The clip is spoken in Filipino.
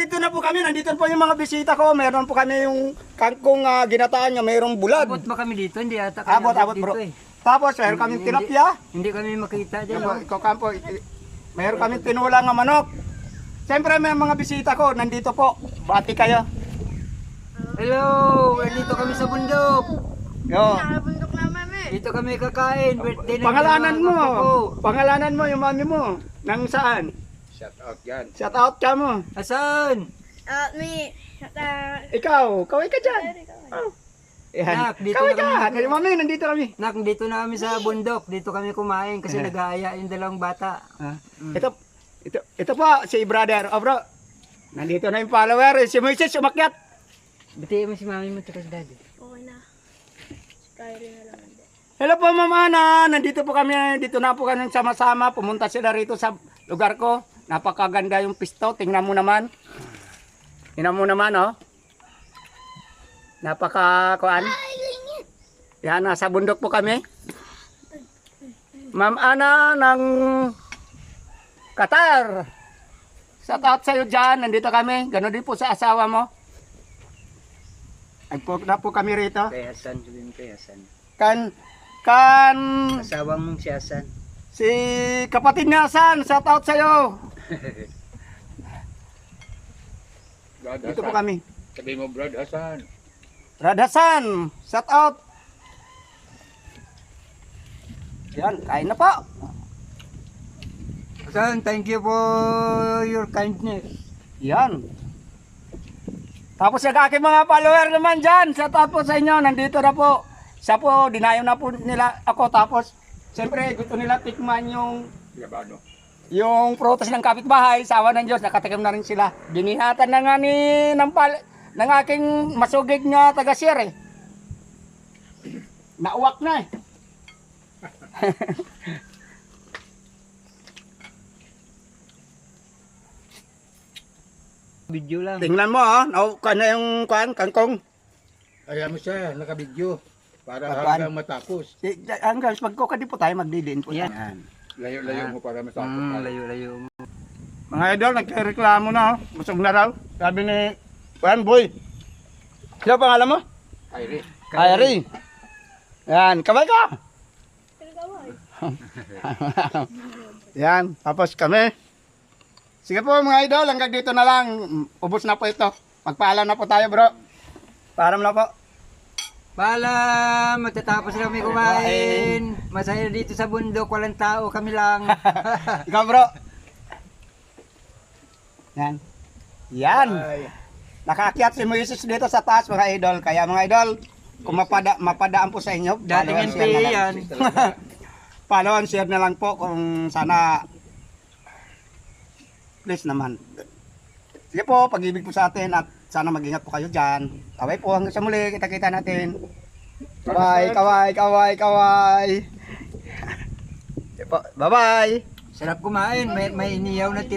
Dito na po kami, nandito po yung mga bisita ko. Meron po kami yung kangkong ginataan niya, mayroong bulad. Abot ba kami dito? Hindi ata kami Abot dito bro. eh. Tapos meron kami tilapia. Hindi kami makita dyan. Ikaw, ikaw kampo, meron kami tinulang na manok. Siyempre may mga bisita ko, nandito po. Bati kayo. Hello! Dito kami sa bundok. Yo. Nakabundok naman eh. Dito kami kakain. Birthday ng Pangalanan mga mo. kapwa ko. Pangalanan mo yung mami mo. Nang saan? Shout out yan. Shout out ka mo. Asan? Me. Ikaw, kaway ka dyan. Oh. Yan. Nak, dito Kaway na ka. Mami, nandito kami. Nak, dito na kami sa bundok. Dito kami kumain kasi nag-aaya yung dalawang bata. Ito po, si brother. Oh bro, nandito na yung follower. Si Moises, umakyat. Batiin mo si mami mo at si daddy. Okay na. Kyrie na lang. Hello po Mama Ana, nandito po kami, dito na po kami sama-sama, pumunta sila rito sa lugar ko. Napakaganda yung pisto, tingnan mo naman. Tingnan mo naman oh. Napaka-kuan. Yan, nasa bundok po kami. Ma'am Ana ng Qatar. Shout out sa'yo dyan, nandito kami. Ganon din po sa asawa mo. Nagpunta po kami rito. Kay Hasan, sabihin mo kay Hasan. Kan Asawang mong si Hasan. si kapatid ni Hasan, shout out sa'yo. Brad Dito po Hasan. kami. Sabi mo, Brad Hasan. Brad Hasan, shout out. Yan, kain na po. Hasan, thank you for your kindness. Yan. Tapos yung aking mga follower naman dyan, shout out po sa inyo, nandito na po. Siya po, dinayo na po nila ako. Tapos, siyempre, gusto nila tikman Labano. yung prutas ng kapitbahay. Sawa ng Diyos, nakatikim na rin sila. Binihatan na nga ng aking masugid nga taga-share eh. Nauwak na eh. Video lang. Tingnan mo nauka na yung kangkong. Ayan mo siya, nakabidyo. Para Pagkuhan. hanggang matapos. Hanggang pagkuka di po tayo magdidiin po. Yan. Yan. Layo-layo mo para matapos. Layo-layo mo. Mga idol, nagreklamo na. Busog na raw. Sabi ni Juan Boy. Sino pangalan mo? Kyrie. Kyrie. Yan, kabay ka. Yan, tapos kami. Sige po mga idol, hanggang dito na lang. Ubos na po ito. Magpaalam na po tayo bro. Paalam na po. Paalam! Matatapos na kami kumain. Masaya dito sa bundok, walang tao, kami lang. Ikaw bro. Yan. Yan. Nakaakyat si Moises dito sa taas mga idol. Kaya mga idol, kung mapadaan po sa inyo, Dating follow and NPA share na lang. yan. Follow and share na lang po kung sana please naman. Sige po, pag-ibig po sa atin at sana mag-ingat po kayo dyan. Kaway po, hanggang sa muli, kita-kita natin. Kaway, kaway, kaway, kaway. Sige po, bye-bye. Sarap kumain, may iniyaw na